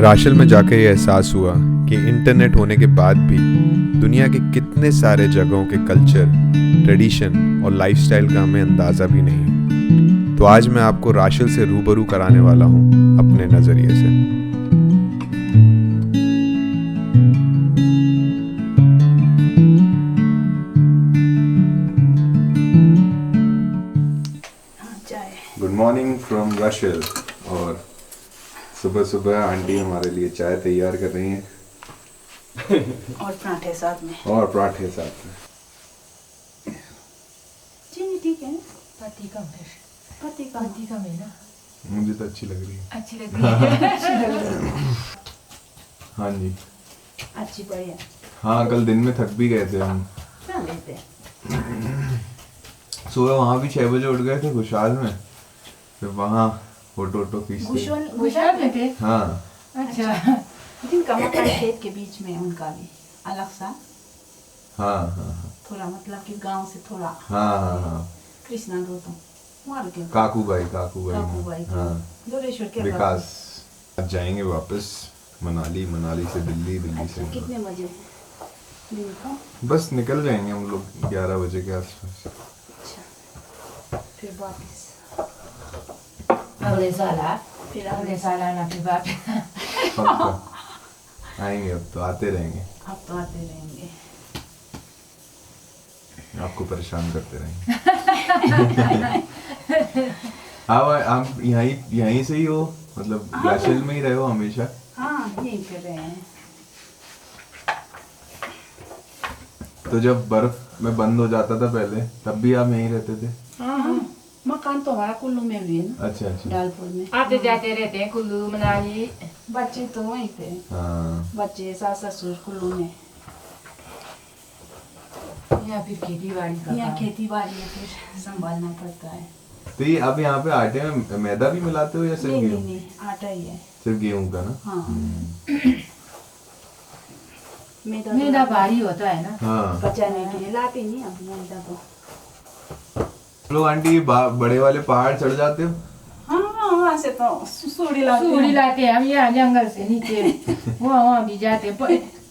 राशल में जाकर यह एहसास हुआ कि इंटरनेट होने के बाद भी दुनिया के कितने सारे जगहों के कल्चर, ट्रेडिशन और लाइफस्टाइल का हमें अंदाज़ा भी नहीं। तो आज मैं आपको राशल से रूबरू कराने वाला हूँ अपने नज़रिए से। Good morning from राशल। और सुबह सुबह आंटी हमारे लिए चाय तैयार कर रही हैं और पराठे साथ में। चीनी ठीक है। पति का है ना। मुझे तो अच्छी लग रही है। अच्छी लग रही है। हाँ जी, अच्छी बढ़िया। हाँ कल दिन में थक भी गए थे हम। क्या लेते हैं? सुबह वहाँ भी 6 बजे उठ गए थे खुशहाल में, फिर वहाँ फोटो खींचते। गुजरात में थे। हाँ अच्छा। जिनका मकान खेत के बीच में, उनका भी अलग सा हाँ थोड़ा, मतलब कि गांव से थोड़ा। हाँ कृष्णा दो तो वहाँ के काकू भाई हाँ जोरेश्वर के विकास। आज जाएंगे वापस मनाली से दिल्ली से। अच्छा, कितने बजे दिन को? बस निकल जाएंगे हम लोग 11 बजे के आसपास। अच्छा, फिर वापस अगले साल आना फिर वापस। पक्का आएंगे, अब तो आते रहेंगे। अब तो आते रहेंगे, आपको परेशान करते रहेंगे। आप यहीं से ही हो, मतलब राशल में ही रहे हो हमेशा? हाँ यहीं पे रहे हैं। तो जब बर्फ में बंद हो जाता था पहले, तब भी आप यहीं रहते थे? हाँ मकान तो हमारा कुल्लू में भी है ना। अच्छा डालपुर में आते जाते रहते हैं कुल्लू मनाली। बच्चे तो वहीं पे। हाँ। बच्चे सास ससुर कुल्लू में। यहाँ फिर खेती बाड़ी का यहाँ काम। खेती बाड़ी है, फिर संभालना पड़ता है। तो ये अब यहाँ पे आटे में मैदा भी मिलाते हो या सिर्फ गेहूँ? नहीं आटा ही है। सिर्फ गेहूँ का ना? हाँ मैदा भारी होता है ना। हाँ। बचाने के लिए लाते नहीं अब मैदा तो। लोग आंटी बड़े वाले पहाड़ चढ़ जाते हो? हाँ वहाँ से तो सूढ़ी लाते हैं हम, यहाँ जंगल से नीचे वहाँ भी जाते हैं।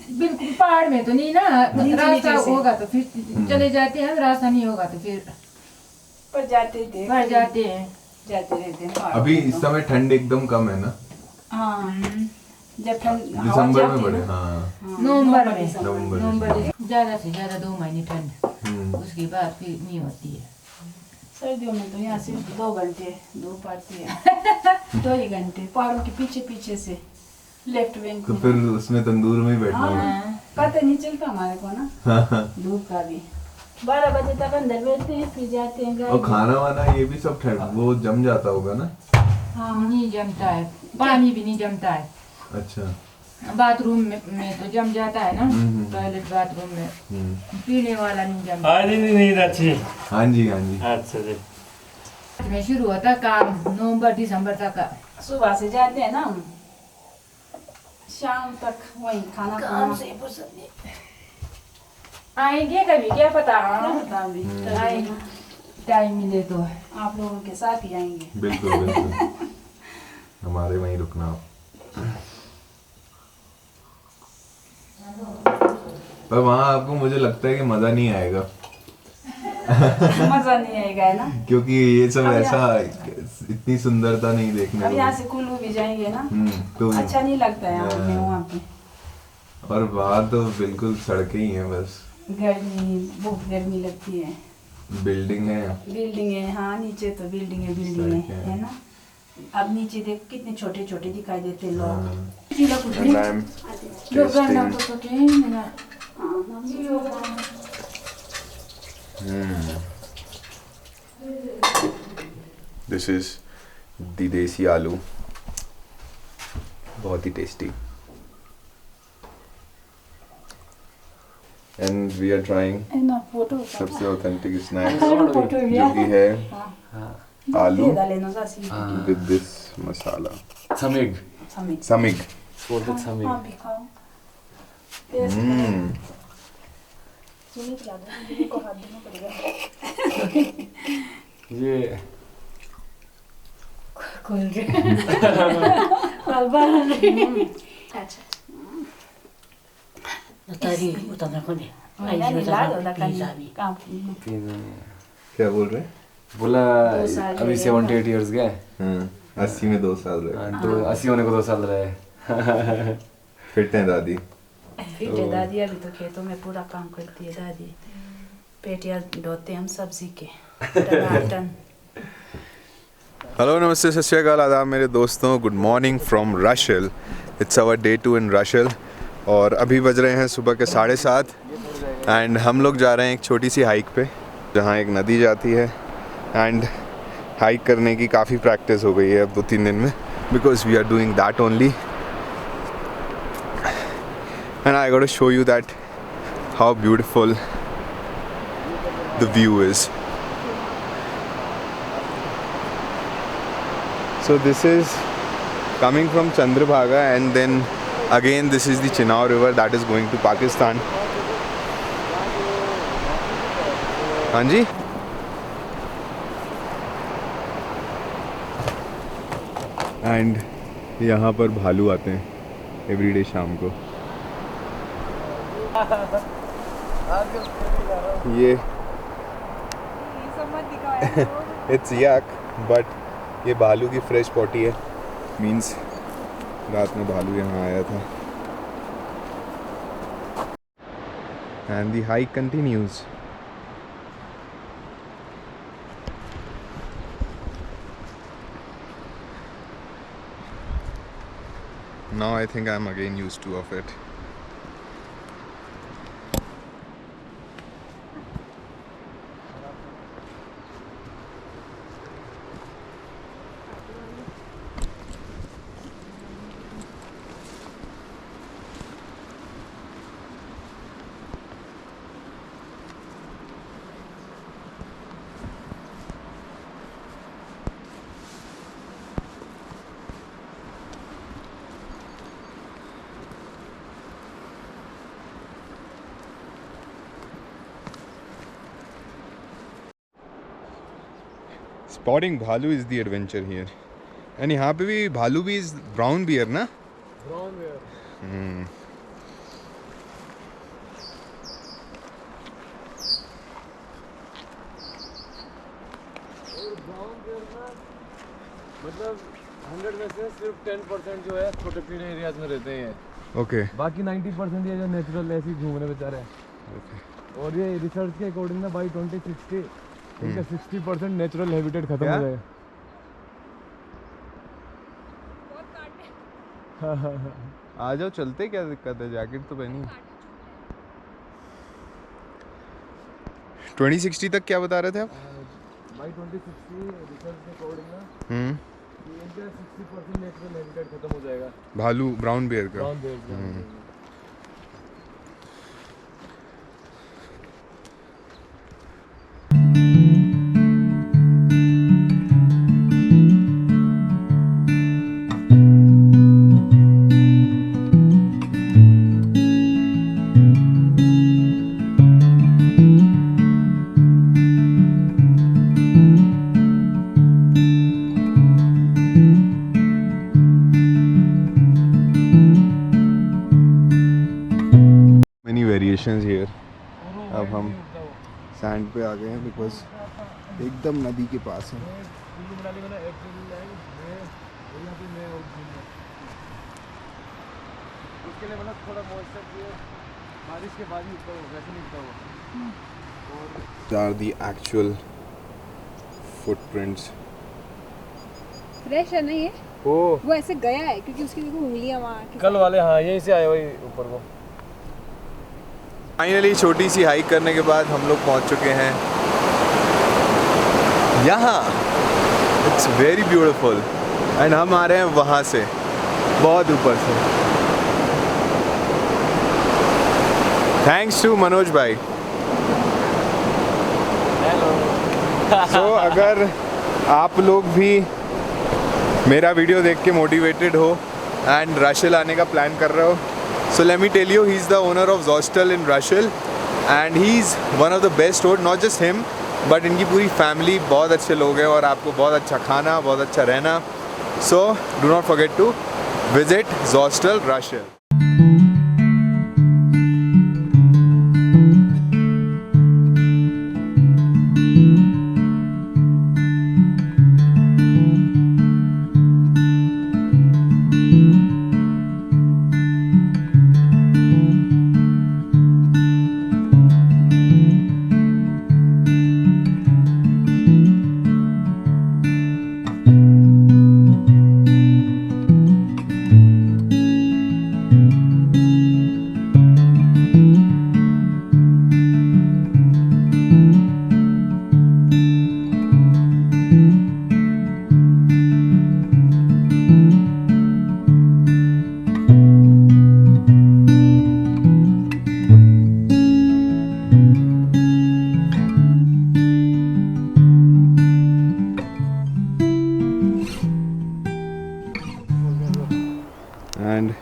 बिल्कुल पहाड़ में तो नहीं ना, रास्ता होगा तो फिर चले जाते हैं, रास्ता नहीं होगा तो फिर पर जाते जाते हैं। जाते रहते हैं। अभी इस समय ठंड एकदम कम है ना? हाँ जब ठंड दिसंबर में बढ़े। हाँ नवंबर नवंबर ज्यादा से ज्यादा 2 महीने ठंड, उसके बाद फिर नहीं होती है। सर्दियों में तो यहाँ सिर्फ 2 घंटे धूप पड़ती है। 2 ही घंटे पहाड़ों के पीछे पीछे से लेफ्ट बैंक। तो फिर उसमें तंदूर में ही बैठना होगा। हाँ, पता नहीं चलता हमारे को ना धूप का भी। 12 बजे तक अंदर बैठते हैं, फिर जाते हैं। और खाना वाना ये भी सब वो जम जाता होगा ना? हाँ नहीं जमता है, पानी भी नहीं जमता है। अच्छा। बाथरूम में तो जम जाता है ना, टॉयलेट बाथरूम में। पीने वाला नहीं जमता। नहीं अच्छी। हाँ जी अच्छा जी। में शुरू होता काम नवंबर दिसंबर तक। सुबह से जाते हैं ना हम, शाम तक वही खाना खाना से आएंगे कभी, क्या पता। अभी टाइम मिले तो आप लोगों के साथ ही आएंगे। बिल्कुल हमारे वहीं रुकना आप। पर वहाँ आपको मुझे लगता है कि मजा नहीं आएगा। मजा नहीं आएगा है ना, क्योंकि ये सब ऐसा इतनी सुंदरता नहीं देखने अब को। यहाँ से कुल्लू भी जाएंगे ना तो अच्छा नहीं लगता है हमें वहाँ पे। और वहाँ तो बिल्कुल सड़कें ही हैं बस। गर्मी, बहुत गर्मी लगती है। बिल्डिंग है। हाँ नीचे तो बिल्डिंग है ना। अब नीचे देख कितने छोटे छोटे दिखाई देते this is the Desi Aloo, बहुत ही tasty. And we are trying सबसे ऑथेंटिक स्नैक्स जो कि है आलू विद दिस मसाला समीग। समीग। ये खोल रहे अच्छा तारी उतना खोले यानी लाड होता काम क्या बोल रहे हैं? बोला 2 साल अभी है, 78 इयर्स गए हाँ, 80 में 2 साल रहे। तो 80 होने को 2 साल रहे। फिट हैं दादी। फिर है दादी अभी तो खेतों में पूरा काम करती है दादी। पेटियां ढोते हम सब्जी के टमाटर। हेलो नमस्ते सत श्री अकाल आदाब मेरे दोस्तों, गुड मॉर्निंग फ्रॉम रशियल। इट्स आवर डे 2 इन रशियल और अभी बज रहे हैं सुबह के 7:30 एंड हम लोग जा रहे हैं एक छोटी सी हाइक पे जहाँ एक नदी जाती है एंड हाइक करने की काफ़ी प्रैक्टिस हो गई है अब 2-3 दिन में because we are doing that only and I got to show you that how beautiful the view is. So this is coming from Chandrabhaga and then again this is the Chenab river that is going to Pakistan. हाँ जी and यहाँ पर भालू आते हैं everyday शाम को। ये it's yak but ये भालू की फ्रेश पॉटी है, मीन्स रात में भालू यहाँ आया था। And the hike continues. Now I think I am again used to of it. Spotting bhalu is the adventure here and यहाँ पे भी भालू भी इज ब्राउन बियर ना? Brown bear. ब्राउन बियर ना मतलब 100 में से सिर्फ 10% जो है छोटे पीने एरियाज में रहते हैं। ओके बाकी 90% ये जो नेचुरल ऐसे ही घूमने बेचारे हैं। और ये रिसर्च के अकॉर्डिंग ना बाई 2060 इनका 60% नेचुरल हैबिटेट खत्म हो जाएगा। आ जाओ चलते, क्या दिक्कत है, जैकेट तो पहनी। 2060 तक क्या बता रहे थे आप? बाई 2060 रिसर्च के अकॉर्डिंग ना इनका 60% नेचुरल हैबिटेट खत्म हो जाएगा। भालू ब्राउन बियर का। Brown bear. हियर अब हम सैंड पे आ गए हैं बिकॉज एकदम नदी के पास है। उसके लिए मतलब थोड़ा मॉइस्चर चाहिए, बारिश के बाद ही उगता हो, वैसे नहीं उगता हो। Are the actual footprints. Fresh है ना ये? वो ऐसे गया है क्योंकि उसकी देखो उंगलियां वहाँ कल वाले हाँ यहीं से आए वही ऊपर को। फाइनली छोटी सी हाइक करने के बाद हम लोग पहुंच चुके हैं यहाँ। इट्स वेरी ब्यूटीफुल एंड हम आ रहे हैं वहाँ से, बहुत ऊपर से। थैंक्स टू मनोज भाई। सो अगर आप लोग भी मेरा वीडियो देख के मोटिवेटेड हो एंड रशियल आने का प्लान कर रहे हो, so let me tell you, he's the owner of Zostel in Rushel and he's one of the best road, not just him but इनकी पूरी फैमिली बहुत अच्छे लोग हैं और आपको बहुत अच्छा खाना, बहुत अच्छा रहना So do not forget to visit Zostel, Russia. And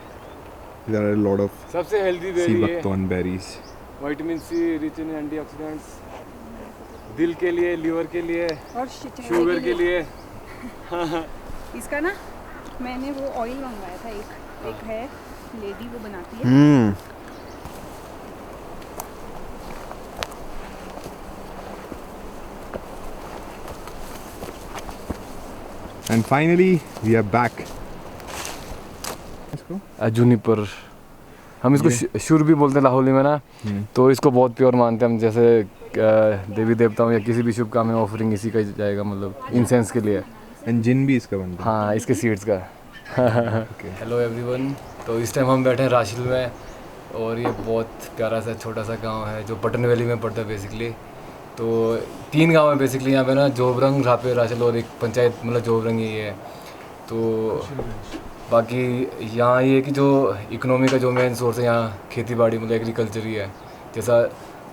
there are a lot of सबसे हेल्दी sea बेरी है, buckthorn berries. Vitamin C, rich in antioxidants, दिल के लिए, लीवर के लिए, और चेहरे शुगर के लिए। इसका ना मैंने वो ऑयल मंगवाया था, एक है लेडी वो बनाती है। And finally we are back. Juniper, हम इसको शुर भी बोलते हैं लाहौली में ना। तो इसको बहुत प्योर मानते हैं हम, जैसे देवी देवताओं या किसी भी शुभ काम में ऑफरिंग इसी का ही जाएगा, मतलब इंसेंस के लिए। एंड जिन भी इसका बनता है। हाँ, इसके सीड्स का। हेलो एवरीवन, तो इस टाइम हम बैठे हैं राशिल में, और ये बहुत प्यारा सा छोटा सा गांव है जो पटन वैली में पड़ता है बेसिकली। तो 3 गांव है बेसिकली यहाँ पे ना, जोबरंग, रापे, राशिल और एक पंचायत मतलब जोबरंग ही है। तो बाकी यहाँ ये कि जो इकोनॉमी का जो मेन सोर्स है यहाँ खेती बाड़ी मतलब एग्रीकल्चर ही है। जैसा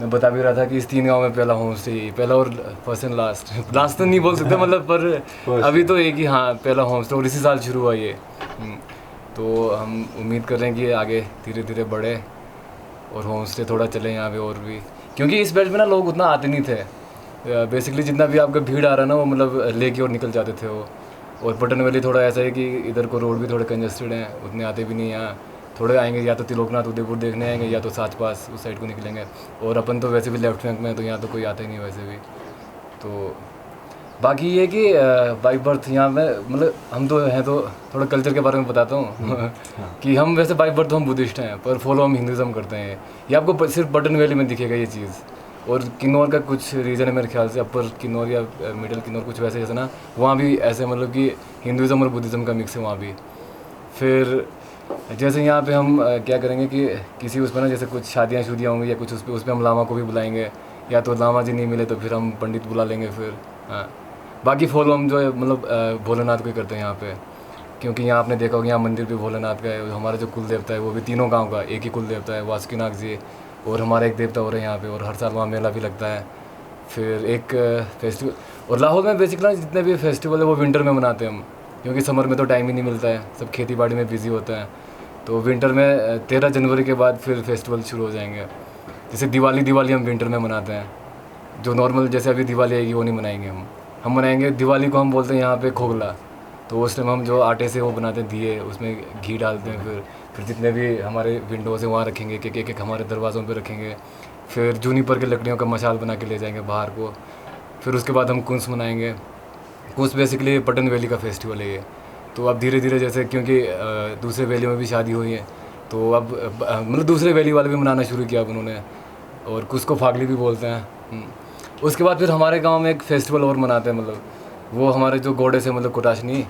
मैं बता भी रहा था कि इस 3 गांव में पहला होम स्टे, पहला और फर्स्ट एंड लास्ट तो नहीं बोल सकते मतलब, पर अभी तो एक ही, हाँ पहला होम स्टे, और इसी साल शुरू हुआ ये। तो हम उम्मीद कर रहे हैं कि आगे धीरे धीरे बढ़े और होम स्टे थोड़ा चले यहाँ पे और भी, क्योंकि इस बेल्ट में ना लोग उतना आते नहीं थे बेसिकली। जितना भी आपका भीड़ आ रहा ना वो मतलब ले की ओर निकल जाते थे वो। और पटन वैली थोड़ा ऐसा है कि इधर को रोड भी थोड़े कंजस्टेड हैं, उतने आते भी नहीं यहाँ। थोड़े आएंगे या तो तिलोकनाथ उदयपुर देखने आएंगे या तो साच पास उस साइड को निकलेंगे। और अपन तो वैसे भी लेफ्ट बैंक में, तो यहाँ तो कोई आता ही नहीं वैसे भी। तो बाकी ये कि बाई बर्थ यहाँ पे मतलब हम तो हैं, तो थोड़ा कल्चर के बारे में बताता हूँ कि हम वैसे बाई बर्थ तो हम बुद्धिस्ट हैं, पर फॉलो हम हिंदुज़म करते हैं। ये आपको सिर्फ पटन वैली में दिखेगा ये चीज़। और किन्नौर का कुछ रीजन है मेरे ख्याल से, अपर किन्नौर या मिडिल किन्नौर कुछ वैसे जैसे ना, वहाँ भी ऐसे मतलब कि हिंदुज़म और बुद्धिज़्म का मिक्स है वहाँ भी। फिर जैसे यहाँ पे हम क्या करेंगे कि किसी उसमें ना जैसे कुछ शादियाँ होंगी या कुछ उस पर हम लामा को भी बुलाएंगे, या तो लामा जी नहीं मिले तो फिर हम पंडित बुला लेंगे फिर। हाँ, बाकी फॉलो हम जो है मतलब भोलेनाथ को ही करते हैं यहाँ पे, क्योंकि यहाँ आपने देखा होगा यहाँ मंदिर भी भोलेनाथ का है। हमारा जो कुल देवता है वो भी तीनों गाँव का एक ही कुल देवता है, वासुकीनाथ जी, और हमारा एक देवता हो रहा है यहाँ पे, और हर साल वहाँ मेला भी लगता है। फिर एक फेस्टिवल, और लाहौर में बेसिकली जितने भी फेस्टिवल है वो विंटर में मनाते हैं हम, क्योंकि समर में तो टाइम ही नहीं मिलता है, सब खेती बाड़ी में बिजी होता है। तो विंटर में 13 जनवरी के बाद फिर फेस्टिवल शुरू हो जाएंगे। जैसे दिवाली हम विंटर में मनाते हैं, जो नॉर्मल जैसे अभी दिवाली आएगी वो नहीं मनाएंगे हम मनाएंगे दिवाली को हम बोलते हैं यहाँ पे खोगला। तो उस टाइम हम जो आटे से वो बनाते हैं दिए, उसमें घी डालते हैं। फिर जितने भी हमारे विंडोज़ हैं वहाँ रखेंगे, एक हमारे दरवाज़ों पे रखेंगे। फिर जूनीपर के लकड़ियों का मशाल बना के ले जाएंगे बाहर को। फिर उसके बाद हम कुंस मनाएंगे। कुंस बेसिकली पटन वैली का फेस्टिवल है ये। तो अब धीरे धीरे जैसे क्योंकि दूसरे वैली में भी शादी हुई है, तो अब मतलब दूसरे वैली वाले भी मनाना शुरू किया अब उन्होंने, और कुछ को फागली भी बोलते हैं। उसके बाद फिर हमारे गांव में एक फेस्टिवल और मनाते हैं, मतलब वो हमारे जो गॉडेस है मतलब कुटाशनी,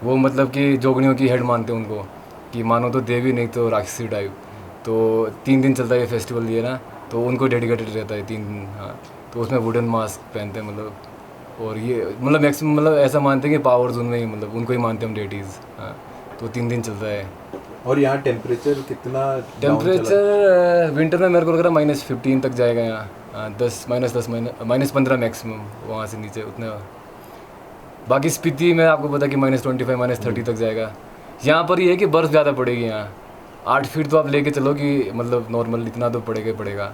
वो मतलब कि जोगनियों की हेड मानते हैं उनको, कि मानो तो देवी नहीं तो राक्षसी टाइप। तो 3 दिन चलता है ये फेस्टिवल ये ना, तो उनको डेडिकेटेड रहता है 3 दिन। हाँ, तो उसमें वुडन मास्क पहनते हैं मतलब, और ये मतलब मैक्सिमम मतलब ऐसा मानते हैं कि पावर्स उनमें ही मतलब उनको ही मानते हैं हम डेटीज़। हाँ, तो 3 दिन चलता है। और यहाँ टेम्परेचर कितना? टेम्परेचर विंटर में मेरे को लग रहा है -15 तक जाएगा यहाँ। -15 मैक्सिमम, वहाँ से नीचे उतना। बाकी स्पीति में आपको पता कि -25 -30 तक जाएगा। यहाँ पर ये है कि बर्फ़ ज़्यादा पड़ेगी यहाँ, 8 फीट तो आप लेके चलो कि मतलब नॉर्मल इतना तो पड़ेगा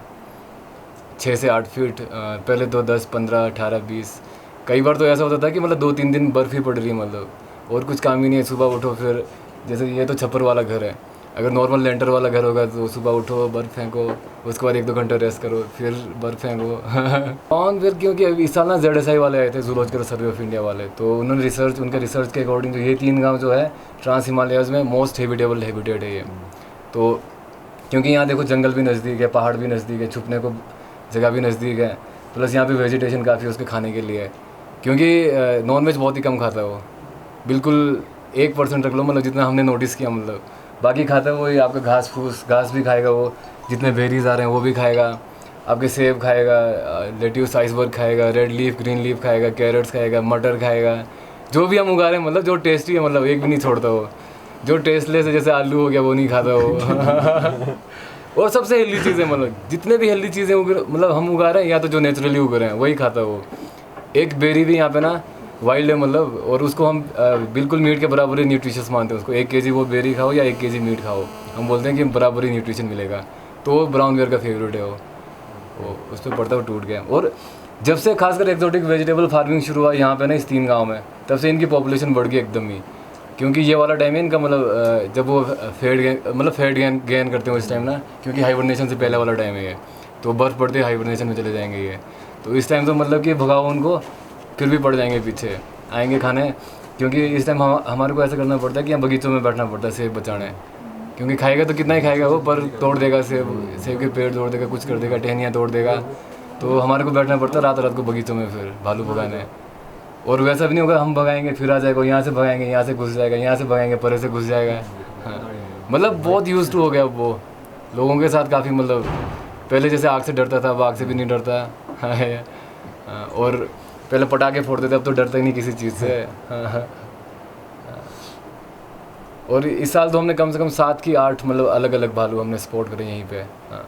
6 से 8 फीट। पहले तो 10 15 18 20, कई बार तो ऐसा होता था कि मतलब 2-3 दिन बर्फ़ ही पड़ रही है मतलब, और कुछ काम ही नहीं है। सुबह उठो, फिर जैसे ये तो छप्पर वाला घर है, अगर नॉर्मल लेंटर वाला घर होगा तो सुबह उठो, बर्फ़ फेंको, उसके बाद 1-2 घंटे रेस्ट करो, फिर बर्फ़ फेंको। ऑन फिर क्योंकि इस साल ना ZSI वाले आए थे, जूलॉजिकल सर्वे ऑफ इंडिया वाले, तो उन्होंने उनके रिसर्च के अकॉर्डिंग तो ये 3 गाँव जो है ट्रांस हिमालयाज़ में मोस्ट हैबिटेबल हैबिटेट है ये। तो क्योंकि यहाँ देखो जंगल भी नज़दीक है, पहाड़ भी नज़दीक है, छुपने को जगह भी नज़दीक है, प्लस यहाँ पे वेजिटेशन काफ़ी उसके खाने के लिए है। क्योंकि नॉन वेज बहुत ही कम खाता है वो, बिल्कुल 1% रख लो, मतलब जितना हमने नोटिस किया, मतलब बाकी खाता है वो ही आपका घास भी खाएगा वो, जितने बेरीज आ रहे हैं वो भी खाएगा, आपके सेब खाएगा, लेट्यूस आइसबर्ग खाएगा, रेड लीफ ग्रीन लीफ खाएगा, कैरेट्स खाएगा, मटर खाएगा, जो भी हम उगा रहे हैं, मतलब जो टेस्टी है, मतलब एक भी नहीं छोड़ता वो। जो टेस्टलेस है जैसे आलू हो गया वो नहीं खाता वो। और सबसे हेल्दी चीज़ है, मतलब जितने भी हेल्दी चीज़ें मतलब हम उगा रहे हैं या तो जो नेचुरली उग रहे हैं वही खाता है वो। एक बेरी भी यहाँ पे ना वाइल्ड है, मतलब, और उसको हम बिल्कुल मीट के बराबर ही न्यूट्रिशियस मानते हैं उसको। 1 kg वो बेरी खाओ या 1 kg मीट खाओ, हम बोलते हैं कि बराबर ही न्यूट्रिशन मिलेगा। तो वो ब्राउन बेयर का फेवरेट है वो उस पर पड़ता है, वो टूट गया। और जब से खासकर एक्जोटिक वेजिटेबल फार्मिंग शुरू हुआ यहाँ पे ना इस 3 गाँव में, तब से इनकी पॉपुलेशन बढ़ गई एकदम ही। क्योंकि ये वाला टाइम है इनका, मतलब जब वो फैट गेन करते हो इस टाइम ना, क्योंकि हाइबरनेशन से पहले वाला टाइम है ये, तो बर्फ़ पड़ते हाइबरनेशन में चले जाएंगे ये। तो इस टाइम तो मतलब कि भगाओ उनको, फिर भी पड़ जाएंगे पीछे, आएंगे खाने। क्योंकि इस टाइम हमारे को ऐसा करना पड़ता है कि यहाँ बगीचों में बैठना पड़ता है सेब बचाने, क्योंकि खाएगा तो कितना ही खाएगा वो, पर तोड़ देगा सेब के पेड़ तोड़ देगा, कुछ कर देगा, टहनियाँ तोड़ देगा। तो हमारे को बैठना पड़ता है रात को बगीचों में फिर भालू भगाने। और वैसा भी नहीं होगा हम भगाएंगे फिर आ जाएगा, यहाँ से भगाएंगे यहाँ से घुस जाएगा, यहाँ से भगाएंगे परे से घुस जाएगा। हाँ, मतलब बहुत यूज टू हो गया वो लोगों के साथ काफ़ी, मतलब पहले जैसे आग से डरता था, अब आग से भी नहीं डरता। हाँ, और पहले पटाखे फोड़ते थे, अब तो डरता ही नहीं किसी चीज़ से। हाँ। और इस साल तो हमने कम से कम 7 की 8 मतलब अलग अलग भालू हमने स्पॉट करे यहीं पे। हाँ।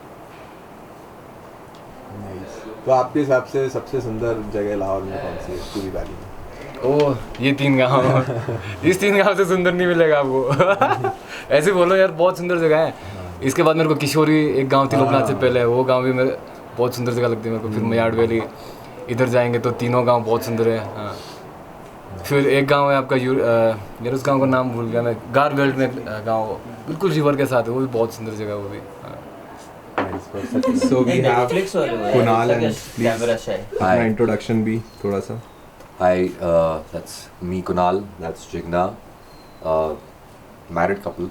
तो आपके हिसाब से सबसे सुंदर जगह लाहौर में कौन सी है पूरी वैली में? ये 3 गाँव इस 3 गाँव से सुंदर नहीं मिलेगा आपको। ऐसे बोलो यार, बहुत सुंदर जगह है। इसके बाद मेरे को किशोरी एक गांव थी लोकनाथ से पहले, वो गांव भी मेरे बहुत सुंदर जगह लगती है मेरे को। फिर मयाड़ वैली, इधर जाएंगे तो तीनों गांव बहुत सुंदर है। हाँ, फिर एक गांव है आपका यार उस गांव का नाम भूल गया मैं, गार बेल्ट में गांव बिल्कुल रिवर के साथ है, वो भी बहुत सुंदर जगह है वो भी। So we have Kunal and please Hi. introduction भी थोड़ा सा। Hi, that's me, Kunal. That's Jigna. Married couple.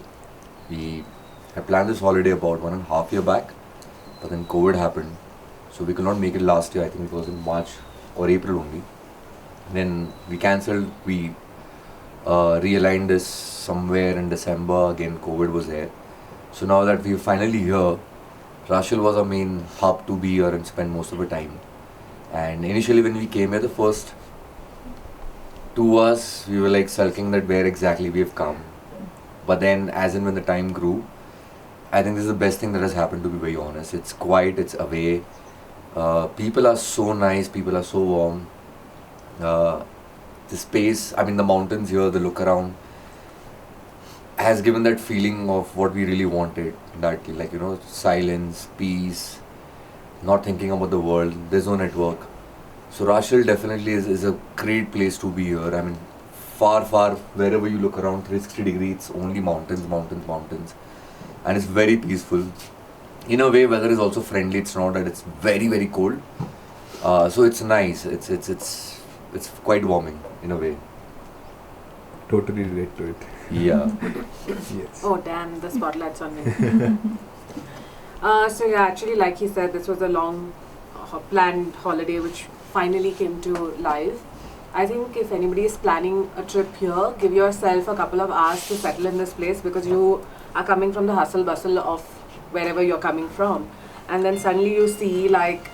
We had planned this holiday about 1.5 years back, but then COVID happened, so we could not make it last year. I think it was in March or April only. Then we cancelled. We realigned this somewhere in December. Again, COVID was there. So now that we're finally here, Rashil was our main hub to be here and spend most of the time. And initially when we came here, the first 2 hours, we were like sulking that where exactly we have come. But then as and when the time grew, I think this is the best thing that has happened, to be very honest. It's quiet, it's away. People are so nice, people are so warm. The space, I mean the mountains here, the look around, has given that feeling of what we really wanted. That, like, you know, silence, peace, not thinking about the world, there's no network. So Rashil definitely is a great place to be here. I mean, far, wherever you look around, 360 degrees, it's only mountains, mountains, mountains. And it's very peaceful. In a way, weather is also friendly. It's not that it's very, very cold. So it's nice. It's quite warming in a way. Totally relate to it. Yeah. Yes. Oh damn, the spotlight's on me. So yeah, actually, like he said, this was a long planned holiday which finally came to life. I think if anybody is planning a trip here, give yourself a couple of hours to settle in this place, because you are coming from the hustle bustle of wherever you're coming from, and then suddenly you see, like,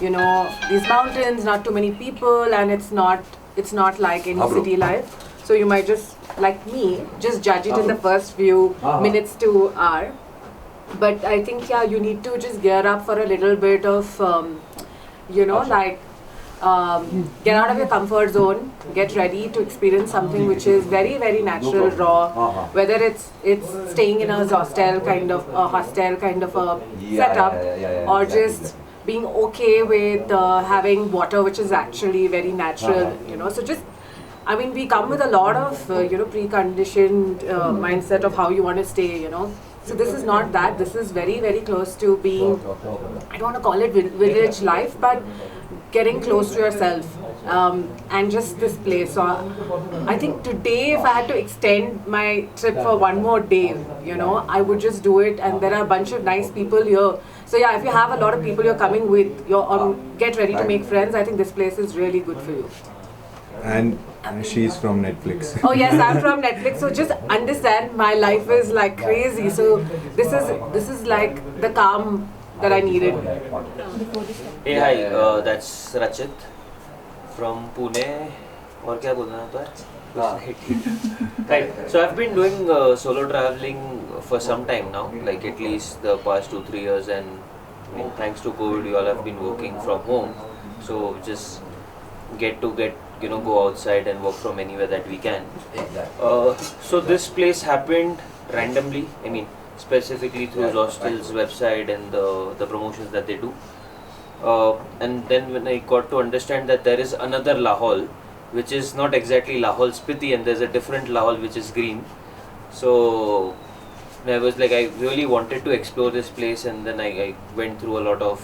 you know, these mountains, not too many people, and it's not like any city life. So you might just, like me, just judge it in the first few minutes to hour. But I think, yeah, you need to just gear up for a little bit of, you know, like, get out of your comfort zone, get ready to experience something which is very, very natural, raw, whether it's staying in a hostel kind of a setup, or just being okay with having water which is actually very natural, you know. So just I mean, we come with a lot of, preconditioned mindset of how you want to stay, So this is not that. This is very, very close to being, I don't want to call it village life, but getting close to yourself and just this place. So I think today, if I had to extend my trip for one more day, I would just do it. And there are a bunch of nice people here. So yeah, if you have a lot of people you're coming with, get ready to make friends. I think this place is really good for you. And she's from Netflix. Oh yes, I'm from Netflix. So just understand, my life is like crazy. So this is like the calm that I needed. Hey hi, that's Rachit from Pune. और क्या बोलना था? Right. So I've been doing solo traveling for some time now, like at least the past 2-3 years, and I mean, thanks to COVID, we all have been working from home. So just get go outside and work from anywhere that we can. So this place happened randomly. I mean, specifically through Hostel's website and the promotions that they do. And then when I got to understand that there is another Lahore, which is not exactly Lahore Spiti, and there's a different Lahore which is green. So I was like, I really wanted to explore this place, and then I went through a lot of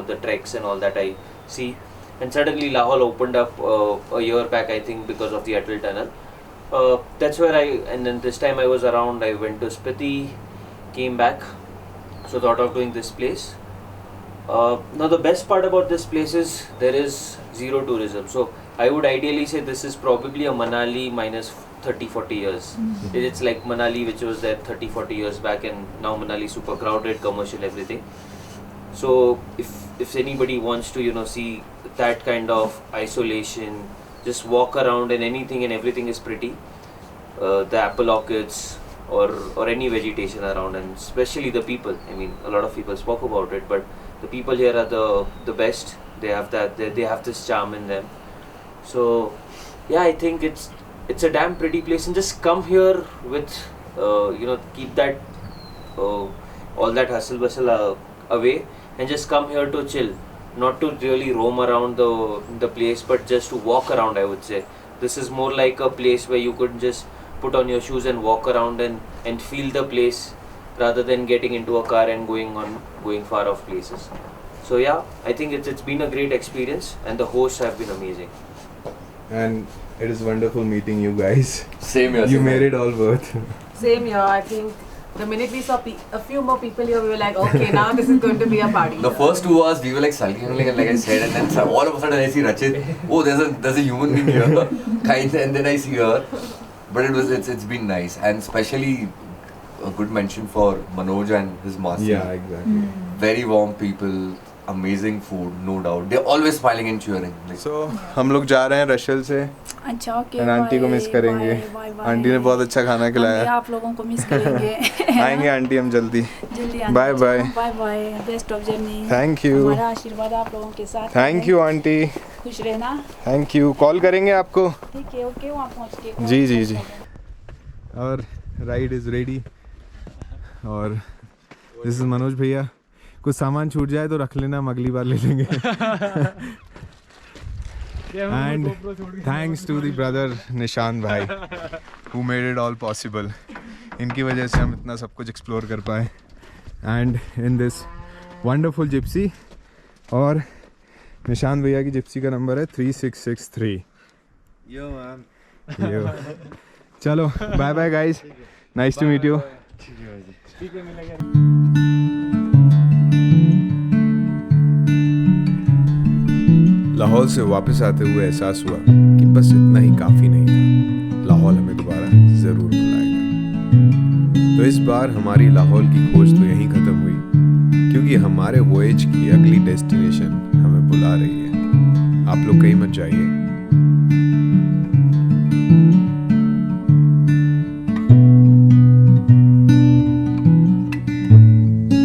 the treks and all that I see. And suddenly Lahore opened up a year back, I think, because of the Atal Tunnel. That's where and then this time I was around, I went to Spiti, came back, so thought of doing this place. Now the best part about this place is there is zero tourism. So I would ideally say this is probably a Manali minus 30-40 years. It's like Manali, which was there 30-40 years back, and now Manali super crowded, commercial, everything. So if anybody wants to see that kind of isolation, just walk around and anything and everything is pretty. The apple orchards or any vegetation around, and especially the people. I mean, a lot of people spoke about it, but the people here are the best. They have they have this charm in them. So yeah, I think it's a damn pretty place, and just come here with keep that all that hustle bustle away, and just come here to chill, not to really roam around the place, but just to walk around. I would say this is more like a place where you could just put on your shoes and walk around and feel the place, rather than getting into a car and going far off places. So yeah, I think it's been a great experience, and the hosts have been amazing. And it is wonderful meeting you guys. Same here. You made it all worth. Same here. I think the minute we saw a few more people here, we were like, okay, now this is going to be a party. The first 2 hours we were like sulking, like I said, and then all of a sudden I see Rachit. Oh, there's a human being here, and then I see her. But it's been nice, and especially a good mention for Manoj and his master. Yeah, exactly. Very warm people, amazing food, no doubt. They're always smiling and cheering. So हम लोग जा रहे हैं रशल से. अच्छा okay. Aunty को miss करेंगे. Aunty ने बहुत अच्छा खाना खिलाया. आप लोगों को मिस करेंगे. आएंगे आंटी हम जल्दी. Bye bye. Bye bye. Best of journey. Thank you. हमारा आशीर्वाद आप लोगों के साथ. Thank you aunty. खुश रहना. Thank you. कॉल करेंगे आपको. ठीक है ओके. वहाँ पहुँच के. जी जी जी. और राइड इज़ रेडी. और दिस इज मनोज भैया. कुछ सामान छूट जाए तो रख लेना, हम अगली बार ले लेंगे. And thanks to the brother Nishant भाई who made it all possible. इनकी वजह से हम इतना सब कुछ एक्सप्लोर कर पाए. And in this wonderful Gypsy. और निशांत भैया की जिप्सी का नंबर है 3663. Yo ma'am. चलो bye bye guys. Nice to meet you. Lahore से वापस आते हुए एहसास हुआ कि बस इतना ही काफ़ी नहीं था. लाहौर हमें दोबारा ज़रूर बुलाएगा. तो इस बार हमारी लाहौर की खोज तो यहीं ख़त्म हुई, क्योंकि हमारे वॉयज की अगली डेस्टिनेशन हमें बुला रही है. आप लोग कहीं मत जाइए.